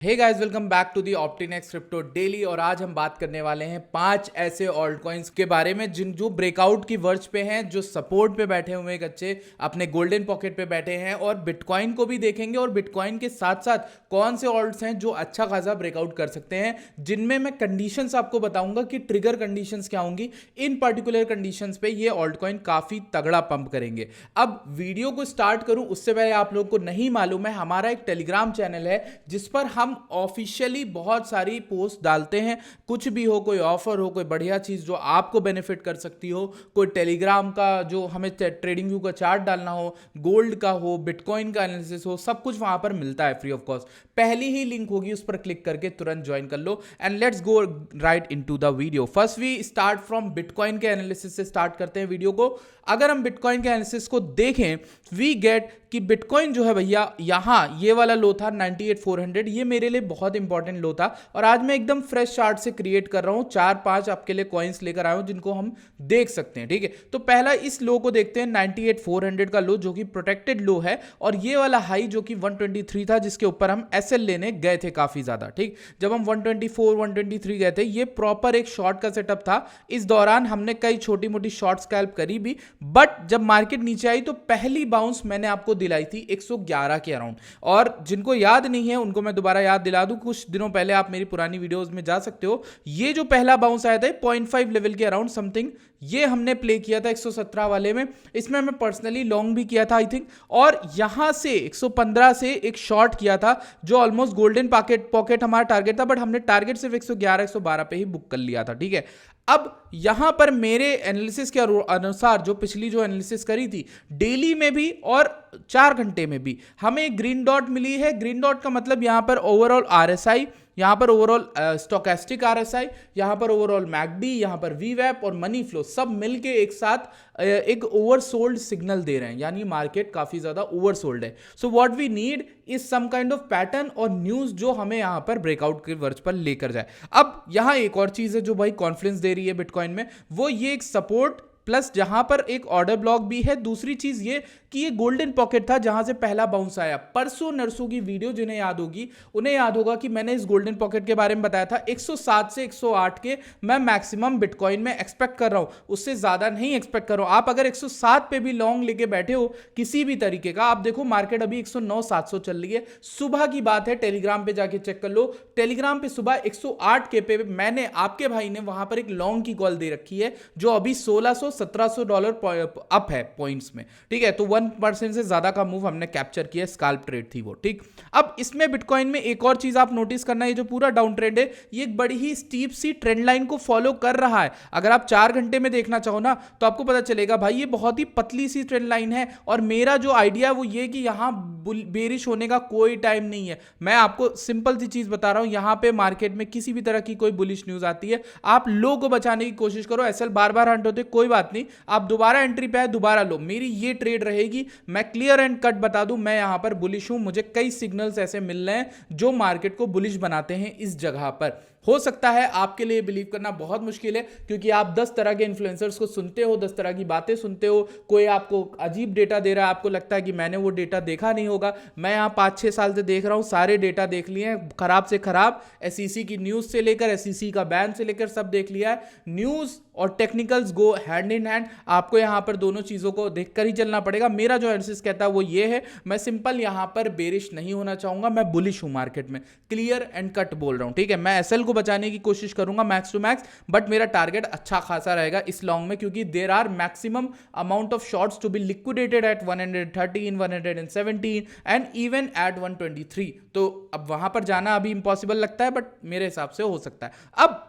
Hey guys, welcome back to the Optinex crypto daily. और आज हम बात करने वाले हैं 5 ऐसे ऑल्ट कॉइन्स के बारे में जिन जो ब्रेकआउट की वर्ज पे हैं, जो सपोर्ट पे बैठे हुए हैं, अच्छे अपने गोल्डन पॉकेट पे बैठे हैं। और बिटकॉइन को भी देखेंगे और बिटकॉइन के साथ साथ कौन से ऑल्ट्स हैं जो अच्छा खासा ब्रेकआउट कर सकते हैं, जिनमें मैं कंडीशंस आपको बताऊंगा कि ट्रिगर कंडीशंस क्या होंगी। इन पर्टिकुलर कंडीशंस पे ये ऑल्ट कॉइन काफी तगड़ा पंप करेंगे। अब वीडियो को स्टार्ट करूं उससे पहले आप लोगों को नहीं मालूम है, हमारा एक टेलीग्राम चैनल है जिस पर हम ऑफिशियली बहुत सारी पोस्ट डालते हैं। कुछ भी हो, कोई ऑफर हो, कोई बढ़िया चीज जो आपको बेनिफिट कर सकती हो, कोई टेलीग्राम का जो हमें ट्रेडिंग व्यू का चार्ट डालना हो, गोल्ड का हो, बिटकॉइन का एनालिसिस हो, सब कुछ वहां पर मिलता है फ्री ऑफ कॉस्ट। पहली ही लिंक होगी, उस पर क्लिक करके तुरंत ज्वाइन कर लो। And let's go right into the video. First we start from bitcoin के एनालिसिस से स्टार्ट करते हैं वीडियो को। अगर हम बिटकॉइन के एनालिसिस को देखें, वी गेट कि बिटकॉइन जो है भैया, यहां ये वाला लो था 98,400, ये मेरे लिए बहुत इंपॉर्टेंट लो था। और आज मैं एकदम फ्रेश चार्ट से क्रिएट कर रहा हूं, 4-5 आपके लिए कॉइन्स लेकर आया हूं जिनको हम देख सकते हैं। ठीक है, तो पहला इस लो को देखते हैं, 98,400 का लो जो कि प्रोटेक्टेड लो है, और ये वाला हाई जो कि 123 था, जिसके ऊपर हम एसएल लेने गए थे काफी ज्यादा। ठीक, जब हम 124 123 गए थे, ये प्रॉपर एक शॉर्ट का सेटअप था। इस दौरान हमने कई छोटी मोटी शॉर्ट स्कैल्प करी भी, बट जब मार्केट नीचे आई तो पहली बाउंस मैंने आपको दिलाई थी 111 के अराउंड। और जिनको याद नहीं है उनको मैं दोबारा याद दिला दूं, कुछ दिनों पहले आप मेरी पुरानी वीडियोस में जा सकते हो। ये जो पहला बाउंस आया था 0.5 लेवल के अराउंड समथिंग, ये हमने प्ले किया था 117 वाले में। इसमें मैं पर्सनली लॉन्ग भी किया था आई थिंक, और यहां से 115 से एक शॉर्ट किया था जो ऑलमोस्ट गोल्डन पॉकेट हमारा टारगेट था, बट हमने टारगेट सिर्फ 111 112 पे ही बुक कर लिया था। ठीक है, अब यहां पर मेरे एनालिसिस के अनुसार जो पिछली जो एनालिसिस करी थी, डेली में भी और 4 घंटे में भी हमें ग्रीन डॉट मिली है। ग्रीन डॉट का मतलब यहां पर ओवरऑल आरएसआई, यहां पर ओवरऑल स्टोकेस्टिक आरएसआई, यहां पर ओवरऑल मैकडी, यहां पर वीवैप और मनी फ्लो सब मिलके एक साथ एक ओवरसोल्ड सिग्नल दे रहे हैं, यानी मार्केट काफी ज्यादा ओवरसोल्ड है। So what we need is some kind of pattern और न्यूज जो हमें यहां पर ब्रेकआउट के वर्ज पर लेकर जाए। अब यहां एक और चीज है जो भाई कॉन्फिडेंस दे रही है बिटकॉइन में, वो ये एक सपोर्ट प्लस जहां पर एक ऑर्डर ब्लॉक भी है। दूसरी चीज ये कि ये गोल्डन पॉकेट था जहां से पहला बाउंस आया। परसों नरसों की वीडियो जिन्हें याद होगी उन्हें याद होगा कि मैंने इस गोल्डन पॉकेट के बारे में बताया था 107 से 108 के मैं मैक्सिमम बिटकॉइन में एक्सपेक्ट कर रहा हूं, उससे ज्यादा नहीं एक्सपेक्ट कर रहा हूं। आप अगर 107 पे भी लॉन्ग लेके बैठे हो किसी भी तरीके का, आप देखो मार्केट अभी 109 700 चल रही है। सुबह की बात है, टेलीग्राम पे जाके चेक कर लो, टेलीग्राम पे सुबह 108 के पे मैंने, आपके भाई ने वहां पर एक लॉन्ग की कॉल दे रखी है जो अभी $1600-1700 अप है पॉइंट्स में। ठीक है, तो 1% से ज्यादा का मूव हमने कैप्चर किया, स्कैल्प ट्रेड थी वो। ठीक, अब इसमें बिटकॉइन में एक और चीज आप नोटिस करना, ये जो पूरा डाउन ट्रेंड है ये एक बड़ी ही स्टीप सी ट्रेंड लाइन को फॉलो कर रहा है। अगर आप 4 घंटे में देखना चाहो ना तो आपको पता चलेगा भाई ये बहुत ही पतली सी ट्रेंड लाइन है। और मेरा जो आइडिया वो ये कि यहां बेरिश होने का कोई टाइम नहीं है। मैं आपको सिंपल सी चीज बता रहा हूं, यहां पे मार्केट में किसी भी तरह की कोई बुलिश न्यूज आती है, आप लो को बचाने की कोशिश करो। एसएल बार बार हंट होते कोई बात नहीं, आप दोबारा एंट्री पे आए दोबारा लो, मेरी ये ट्रेड रहेगी। मैं क्लियर एंड कट बता दूं, मैं यहां पर बुलिश हूं। मुझे कई सिग्नल्स ऐसे मिल रहे हैं जो मार्केट को बुलिश बनाते हैं इस जगह पर। हो सकता है आपके लिए बिलीव करना बहुत मुश्किल है, क्योंकि आप 10 तरह के इन्फ्लुएंसर्स को सुनते हो, 10 तरह की बातें सुनते हो, कोई आपको अजीब डेटा दे रहा है, आपको लगता है कि मैंने वो डेटा देखा नहीं होगा। मैं यहाँ 5-6 साल से देख रहा हूँ, सारे डेटा देख लिए हैं, खराब से खराब एसईसी की न्यूज से लेकर एसईसी का बैन से लेकर सब देख लिया है। न्यूज और technicals go hand in hand, आपको यहां पर दोनों चीजों को देखकर ही चलना पड़ेगा। मेरा जो एनालिसिस कहता है वो ये है, मैं सिंपल यहां पर बेरिश नहीं होना चाहूंगा, मैं बुलिश हूं मार्केट में, क्लियर एंड कट बोल रहा हूं। ठीक है, मैं एसएल को बचाने की कोशिश करूंगा मैक्स टू मैक्स, बट मेरा टारगेट अच्छा खासा रहेगा इस लॉन्ग में, क्योंकि there are maximum amount of shorts to be liquidated at 113 117 and even at 123। तो अब वहां पर जाना अभी इंपॉसिबल लगता है, बट मेरे हिसाब से हो सकता है। अब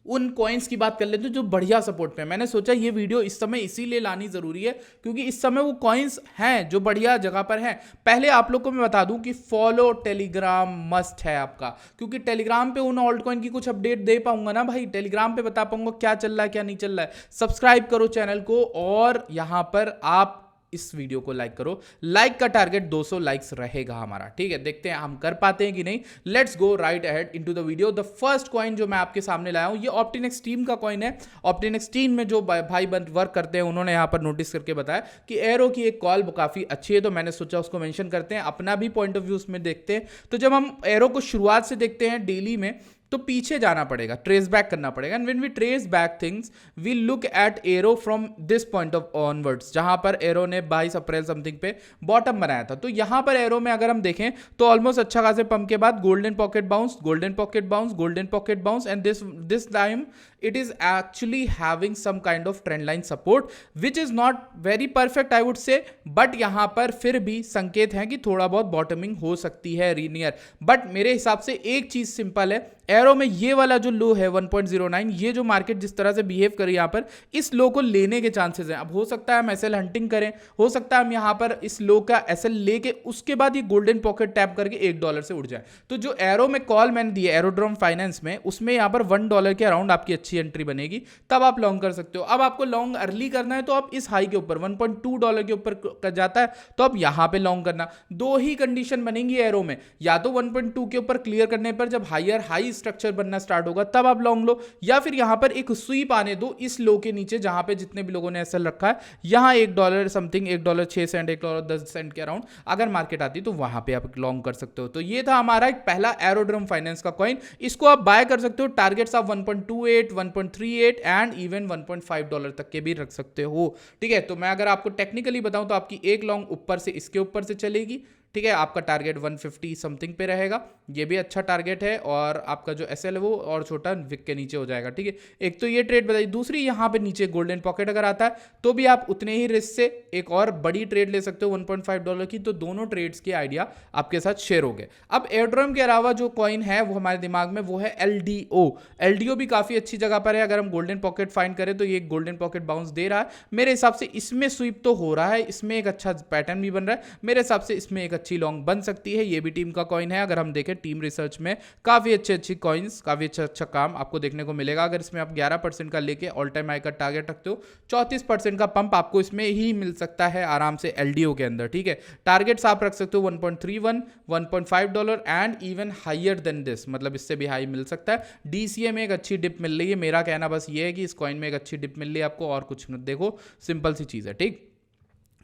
उन कॉइन्स की बात कर लेते हैं जो बढ़िया सपोर्ट पे। मैंने सोचा ये वीडियो इस समय इसीलिए लानी जरूरी है क्योंकि इस समय वो कॉइन्स हैं जो बढ़िया जगह पर हैं। पहले आप लोग को मैं बता दूं कि फॉलो टेलीग्राम मस्ट है आपका, क्योंकि टेलीग्राम पे उन ऑल्ट कॉइन की कुछ अपडेट दे पाऊंगा ना भाई, टेलीग्राम पे बता पाऊंगा क्या चल रहा है क्या नहीं चल रहा है। सब्सक्राइब करो चैनल को, और यहां पर आप इस वीडियो को लाइक करो। लाइक का टारगेट 200 लाइक्स रहेगा हमारा, ठीक है। देखते हैं हम कर पाते हैं कि नहीं। Let's go right ahead into the video. The first coin जो मैं आपके सामने लाया हूं ये ऑप्टिनेक्स टीम का कॉइन है। ऑप्टिनेक्स टीम में जो भाई बंद वर्क करते हैं उन्होंने यहां पर नोटिस करके बताया कि एरो की एक कॉल काफी अच्छी है, तो मैंने सोचा उसको मेंशन करते हैं, अपना भी पॉइंट ऑफ व्यू उसमें देखते हैं। तो जब हम एरो को शुरुआत से देखते हैं डेली में, तो पीछे जाना पड़ेगा, ट्रेस बैक करना पड़ेगा। And when we trace back things we look at arrow from this point of onwards, जहां पर एरो ने 22 अप्रैल समथिंग पे बॉटम बनाया था। तो यहां पर एरो में अगर हम देखें तो ऑलमोस्ट अच्छा खासे पंप के बाद golden pocket bounce, golden pocket bounce, golden pocket bounce, and this time it is actually having some kind of trend line support which is not very perfect I would say, but यहां पर फिर भी संकेत है कि थोड़ा बहुत bottoming हो सकती है रीनियर। बट मेरे हिसाब से एक चीज सिंपल है, एरो में ये वाला जो लो है 1.09, ये जो मार्केट जिस तरह से बिहेव करे यहां पर, इस लो को लेने के चांसेस हैं। अब हो सकता है हम एसएल हंटिंग करें, हो सकता है हम यहां पर इस लो का एसएल लेके उसके बाद ये गोल्डन पॉकेट टैप करके $1 से उड़ जाए। तो जो एरो में कॉल मैंने दी है एरोड्रोम फाइनेंस में, उसमें यहां पर $1 के अराउंड आपकी अच्छी एंट्री बनेगी, तब आप लॉन्ग कर सकते हो। अब आपको लॉन्ग अर्ली करना है तो आप इस हाई के ऊपर $1.2 के ऊपर जाता है तो आप यहां पे लॉन्ग करना। दो ही कंडीशन बनेंगी एरो में, या तो 1.2 के ऊपर क्लियर करने पर जब हायर हाई स्ट्रक्चर बनना स्टार्ट होगा तब आप लॉन्ग लो, या फिर यहां पर एक स्वीप आने दो इस लो के नीचे जहां पे जितने भी लोगों ने एसएल रखा है, यहां $1 समथिंग, $1.06 $1.10 के अराउंड अगर मार्केट आती तो वहां पे आप लॉन्ग कर सकते हो। तो ये था हमारा एक पहला एरोड्रम फाइनेंस का कॉइन, इसको आप बाय कर सकते हो। टारगेट्स आप 1.28 1.38 एंड इवन $1.5 तक के भी रख सकते हो, ठीक है। तो मैं अगर आपको टेक्निकली बताऊं तो आपकी एक लॉन्ग ऊपर से इसके ऊपर से चलेगी, ठीक है। आपका टारगेट 150 समथिंग पे रहेगा, ये भी अच्छा टारगेट है, और आपका जो एसएल है वो और छोटा विक के नीचे हो जाएगा, ठीक है। एक तो ये ट्रेड बताइए, दूसरी यहाँ पे नीचे गोल्डन पॉकेट अगर आता है तो भी आप उतने ही रिस्क से एक और बड़ी ट्रेड ले सकते हो $1.5 की। तो दोनों ट्रेड्स के आइडिया आपके साथ शेयर हो गए। अब एयरड्रम के अलावा जो कॉइन है वो हमारे दिमाग में वो है एलडीओ। एलडीओ भी काफी अच्छी जगह पर है। अगर हम गोल्डन पॉकेट फाइंड करें तो ये गोल्डन पॉकेट बाउंस दे रहा है, मेरे हिसाब से इसमें स्वीप तो हो रहा है, इसमें एक अच्छा पैटर्न भी बन रहा है, मेरे हिसाब से इसमें एक अच्छी लॉन्ग बन सकती है। ये भी टीम का कॉइन है। अगर हम देखें टीम रिसर्च में काफी अच्छी कॉइन्स, काफी अच्छा काम आपको देखने को मिलेगा। अगर इसमें आप 11% का लेके ऑल टाइम हाई का टारगेट रखते हो, 34% का पंप आपको इसमें ही मिल सकता है आराम से एलडीओ के अंदर, ठीक है। टारगेट्स आप रख सकते हो 1.31 $1.5 and even higher than this, मतलब इससे भी हाई मिल सकता है। डीसीए में एक अच्छी डिप मिल रही है, मेरा कहना बस ये है कि इस कॉइन में एक अच्छी डिप मिल रही है आपको, और कुछ मत देखो, सिंपल सी चीज है, ठीक।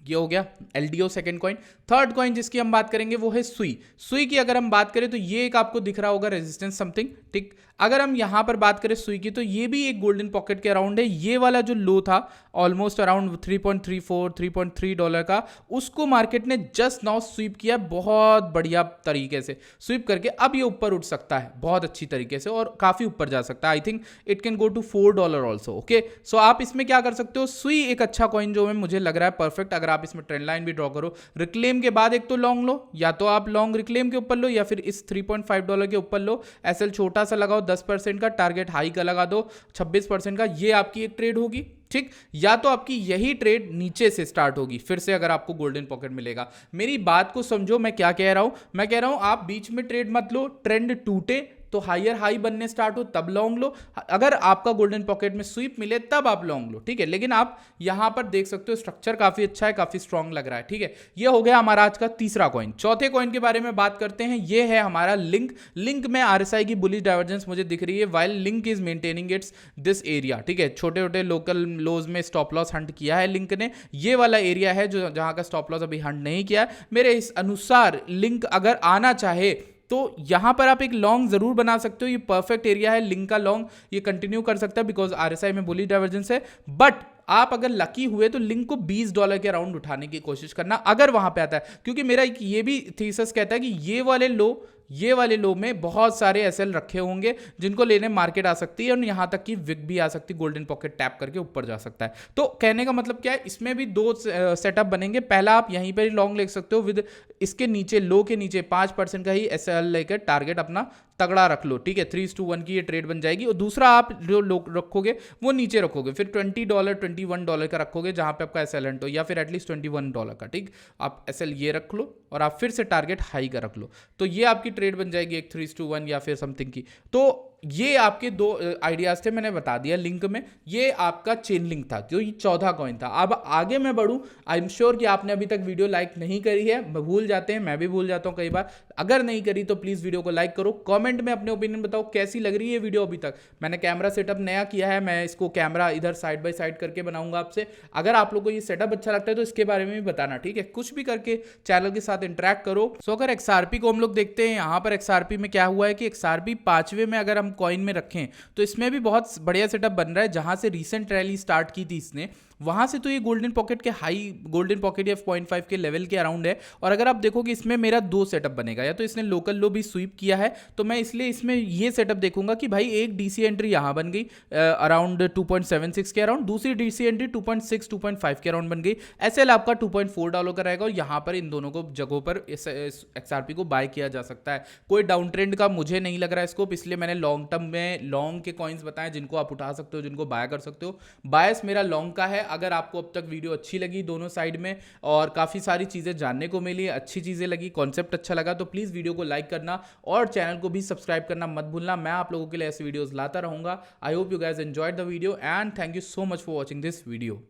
ये हो गया LDO second coin. Third coin जिसकी हम बात करेंगे वो है सुई। सुई की अगर हम बात करें तो ये एक आपको दिख रहा होगा रेजिस्टेंस समथिंग, ठीक। अगर हम यहां पर बात करें सुई की तो ये भी एक गोल्डन पॉकेट के अराउंड है। ये वाला जो लो था ऑलमोस्ट अराउंड 3.34 $3.3 का, उसको मार्केट ने जस्ट नाउ स्वीप किया बहुत बढ़िया तरीके से। स्वीप करके अब ये ऊपर उठ सकता है बहुत अच्छी तरीके से और काफी ऊपर जा सकता है। I think it can go to $4 also, okay. So आप इसमें क्या कर सकते हो, सुई एक अच्छा कॉइन जो है मुझे लग रहा है परफेक्ट। अगर आप इसमें ट्रेंड लाइन भी ड्रॉ करो, रिक्लेम के बाद एक तो लॉन्ग लो, या तो आप लॉन्ग रिक्लेम के ऊपर लो या फिर इस $3.5 के ऊपर लो। एसएल छोटा सा लगाओ 10% का, टारगेट हाई का लगा दो 26% का, ये आपकी एक ट्रेड होगी, ठीक। या तो आपकी यही ट्रेड नीचे से स्टार्ट होगी फिर से अगर आपको गोल्डन पॉकेट मिलेगा। मेरी बात को समझो, मैं क्या कह रहा हूं, मैं कह रहा हूं आप बीच में ट्रेड मत लो, ट्रेंड टूटे तो हायर हाई बनने स्टार्ट हो तब लॉन्ग लो, अगर आपका गोल्डन पॉकेट में स्वीप मिले तब आप लॉन्ग लो, ठीक है। लेकिन आप यहां पर देख सकते हो स्ट्रक्चर काफी अच्छा है, काफी स्ट्रांग लग रहा है, ठीक है। ये हो गया हमारा आज का तीसरा कॉइन। चौथे कॉइन के बारे में बात करते हैं, ये है हमारा लिंक। लिंक में आरएसआई की बुलिश डाइवर्जेंस मुझे दिख रही है, while link is maintaining it's this area, ठीक है। छोटे छोटे लोकल लोज में स्टॉप लॉस हंट किया है लिंक ने, ये वाला एरिया है जो जहां का स्टॉप लॉस अभी हंट नहीं किया। मेरे इस अनुसार लिंक अगर आना चाहे तो यहां पर आप एक लॉन्ग जरूर बना सकते हो, ये परफेक्ट एरिया है लिंक का लॉन्ग, ये कंटिन्यू कर सकता है बिकॉज आरएसआई में बुलिश डाइवर्जेंस है। बट आप अगर लकी हुए तो लिंक को $20 के अराउंड उठाने की कोशिश करना अगर वहां पे आता है, क्योंकि मेरा एक ये भी थीसिस कहता है कि ये वाले लो में बहुत सारे एसएल रखे होंगे जिनको लेने मार्केट आ सकती है और यहां तक कि विक भी आ सकती है, गोल्डन पॉकेट टैप करके ऊपर जा सकता है। तो कहने का मतलब क्या है, इसमें भी दो सेटअप बनेंगे। पहला आप यहीं पर ही लॉन्ग ले सकते हो विद इसके नीचे लो के नीचे 5% का ही एसएल लेकर टारगेट अपना तगड़ा रख लो, ठीक है। 3:1 की ये ट्रेड बन जाएगी। और दूसरा आप जो रखोगे वो नीचे रखोगे, फिर $20 $21 का रखोगे जहां पे आपका एसएल हंट हो, या फिर एटलीस्ट $21 का, ठीक। आप एसएल ये रख लो और आप फिर से टारगेट हाई का रख लो, तो ये आपकी ट्रेड बन जाएगी एक 3:1 या फिर समथिंग की। तो ये आपके दो आइडियाज थे, मैंने बता दिया लिंक में। ये आपका चेन लिंक था, जो ये 14 कॉइन था। अब आगे मैं बढ़ूं, आई एम श्योर कि आपने अभी तक वीडियो लाइक नहीं करी है, भूल जाते हैं, मैं भी भूल जाता हूं कई बार। अगर नहीं करी तो प्लीज वीडियो को लाइक करो, कमेंट में अपने ओपिनियन बताओ कैसी लग रही है वीडियो अभी तक। मैंने कैमरा सेटअप नया किया है, मैं इसको कैमरा इधर साइड बाय साइड करके बनाऊंगा आपसे। अगर आप लोग को ये सेटअप अच्छा लगता है तो इसके बारे में भी बताना, ठीक है? कुछ भी करके चैनल के साथ इंटरेक्ट करो। सो अगर एक्सआरपी को हम लोग देखते हैं, यहाँ पर एक्सआरपी में क्या हुआ है कि एक्सआरपी 5वें में अगर हम कॉइन में रखें तो इसमें भी बहुत बढ़िया सेटअप बन रहा है। जहां से रीसेंट रैली स्टार्ट की थी इसने, वहां से तो ये गोल्डन पॉकेट के हाई, गोल्डन पॉकेट या 0.5 के लेवल के अराउंड है। और अगर आप देखो कि इसमें मेरा दो सेटअप बनेगा, या तो इसने लोकल लो भी स्वीप किया है, तो मैं इसलिए इसमें ये सेटअप देखूंगा कि भाई एक डीसी एंट्री यहां बन गई अराउंड 2.76 के अराउंड, दूसरी डीसी एंट्री 2.6 2.5 के अराउंड बन गई। एसएल आपका 2.4 डॉलर का रहेगा, और यहां पर इन दोनों को जगहों पर एक्सआरपी को बाय किया जा सकता है। कोई डाउन ट्रेंड का मुझे नहीं लग रहा है स्कोप, इसलिए मैंने लॉन्ग टर्म में लॉन्ग के कॉइन्स बताएं जिनको आप उठा सकते हो, जिनको बाय कर सकते हो। बायस मेरा लॉन्ग का है। अगर आपको अब तक वीडियो अच्छी लगी दोनों साइड में, और काफ़ी सारी चीज़ें जानने को मिली, अच्छी चीज़ें लगी, कॉन्सेप्ट अच्छा लगा, तो प्लीज़ वीडियो को लाइक करना और चैनल को भी सब्सक्राइब करना मत भूलना। मैं आप लोगों के लिए ऐसे वीडियोस लाता रहूंगा। I hope you guys enjoyed the video and thank you so much for watching this video.